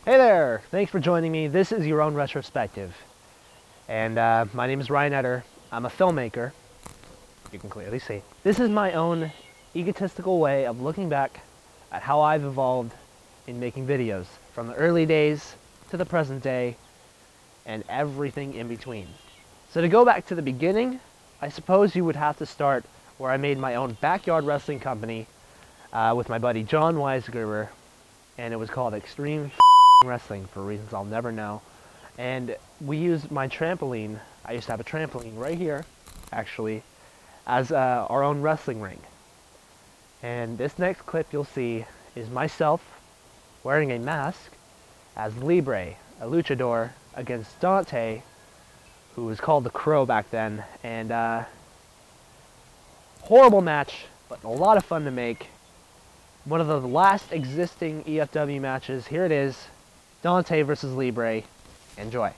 Hey there! Thanks for joining me. This is your own retrospective. And my name is Ryan Eder. I'm a filmmaker. You can clearly see. This is my own egotistical way of looking back at how I've evolved in making videos, from the early days to the present day and everything in between. So to go back to the beginning, I suppose you would have to start where I made my own backyard wrestling company with my buddy John Weisgerber, and it was called Extreme Wrestling for reasons I'll never know. And we used my trampoline. I used to have a trampoline right here, actually, as our own wrestling ring. And this next clip you'll see is myself wearing a mask as Libre, a luchador, against Dante, who was called the Crow back then. And horrible match, but a lot of fun to make. One of the last existing EFW matches. Here it is, Dante versus Libre. Enjoy.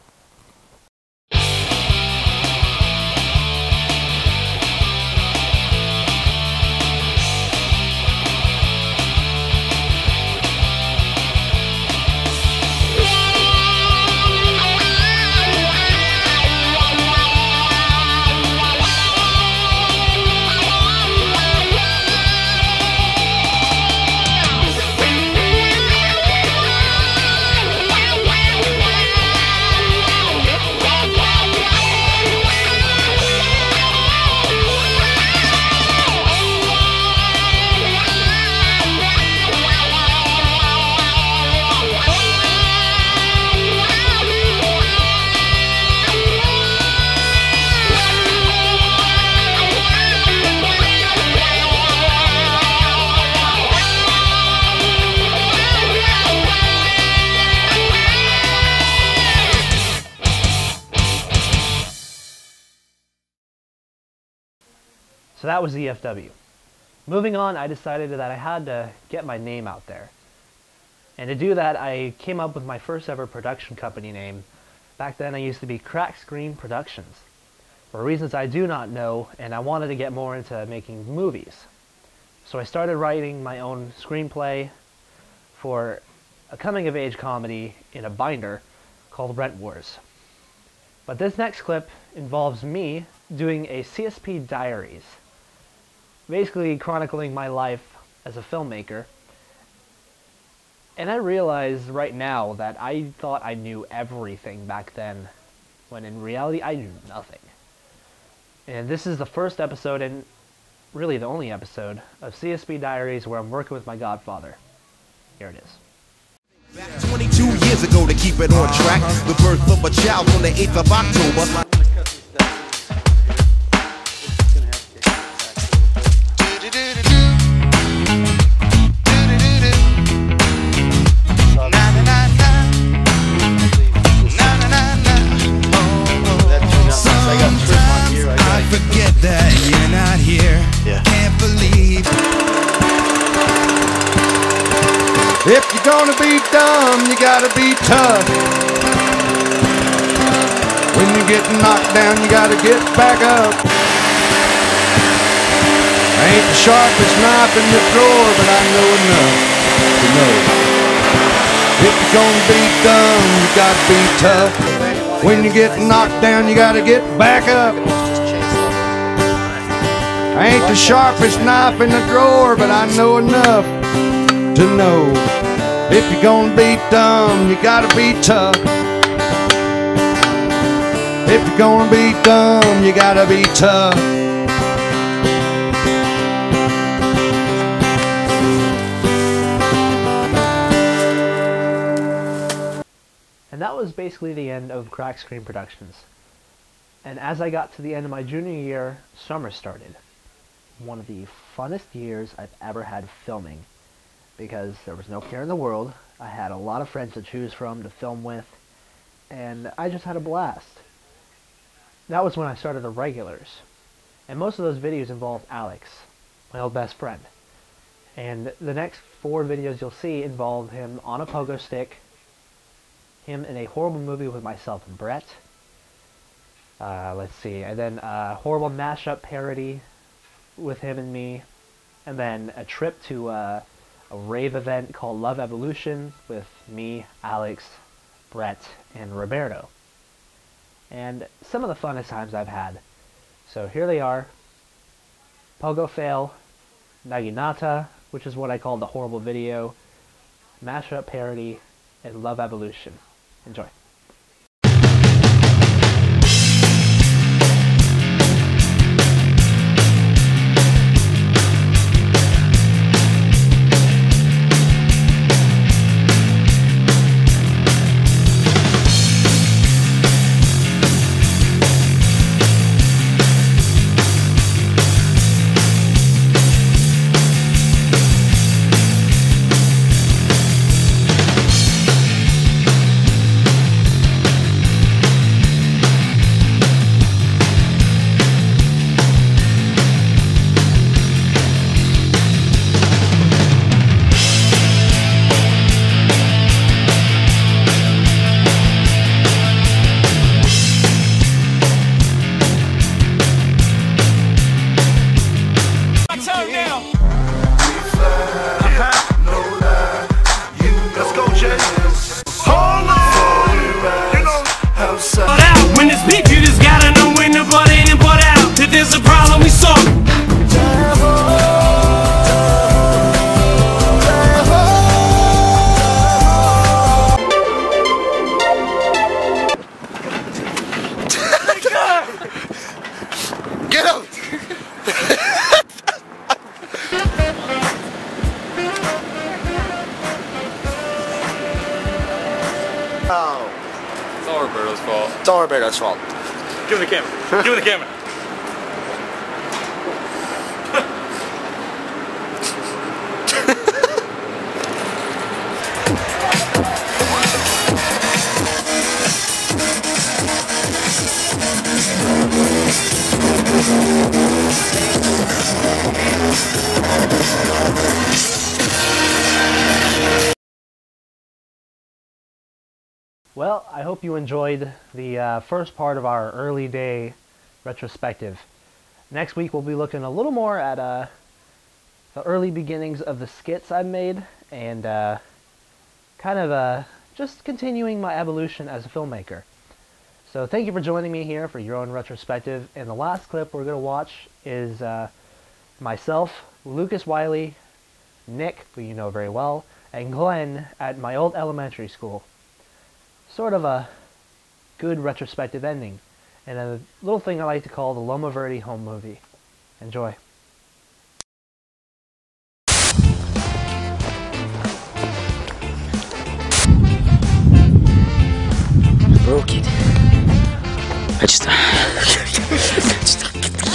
So that was EFW. Moving on, I decided that I had to get my name out there. And to do that, I came up with my first ever production company name. Back then I used to be Crack Screen Productions, for reasons I do not know, and I wanted to get more into making movies. So I started writing my own screenplay for a coming-of-age comedy in a binder called Rent Wars. But this next clip involves me doing a CSP Diaries, basically chronicling my life as a filmmaker. And I realize right now that I thought I knew everything back then, when in reality I knew nothing. And this is the first episode, and really the only episode, of CSP Diaries where I'm working with my godfather. Here it is. Back 22 years ago, to keep it on track, the birth of a child on the 8th of October. I forget that you're not here. Can't believe. If you're gonna be dumb, you gotta be tough. When you get knocked down, you gotta get back up. I ain't the sharpest knife in the drawer, but I know enough to know. If you're gonna be dumb, you gotta be tough. When you get knocked down, you gotta get back up. I ain't the sharpest knife in the drawer, but I know enough to know. If you're gonna be dumb, you gotta be tough. If you're gonna be dumb, you gotta be tough. And that was basically the end of Crack Screen Productions. And as I got to the end of my junior year, summer started. One of the funnest years I've ever had filming, because there was no care in the world. I had a lot of friends to choose from to film with, and I just had a blast. That was when I started the regulars, and most of those videos involved Alex, my old best friend. And the next 4 videos you'll see involve him on a pogo stick, him in a horrible movie with myself and Brett, let's see, and then a horrible mashup parody with him and me, and then a trip to a rave event called Love Evolution with me, Alex, Brett, and Roberto. And some of the funnest times I've had. So here they are. Pogo Fail, Naginata, which is what I call the horrible video, Mashup Parody, and Love Evolution. Enjoy. When it's beef, you just gotta know when to butt in and butt out. If there's a problem, we solve it. Get out! Oh. It's all Roberto's fault. It's all Roberto's fault. Give him the camera. Give him the camera. Well, I hope you enjoyed the first part of our early day retrospective. Next week we'll be looking a little more at the early beginnings of the skits I've made and kind of just continuing my evolution as a filmmaker. So thank you for joining me here for your own retrospective. And the last clip we're going to watch is myself, Lucas Wiley, Nick, who you know very well, and Glenn at my old elementary school. Sort of a good retrospective ending, and a little thing I like to call the Loma Verde home movie. Enjoy. I broke it. I just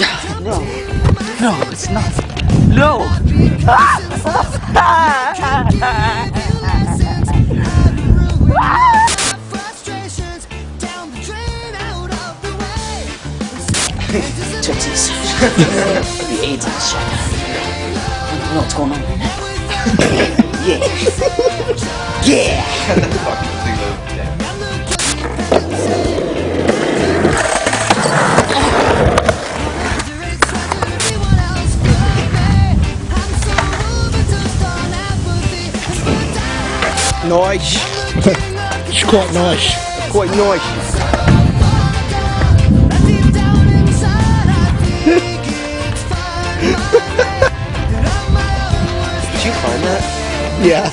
yeah, no, it's not. No. Tootsies. The AIDS and shit. I don't know what's going on right now. Yeah. Nice. It's quite nice. Quite nice. Did you find that? Yeah.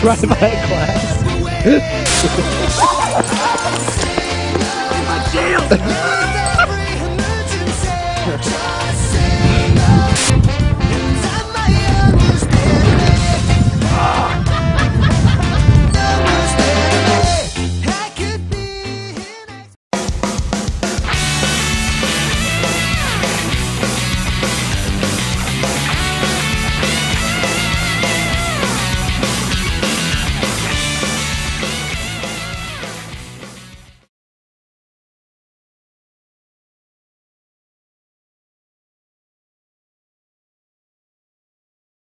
Right by a class. My deal!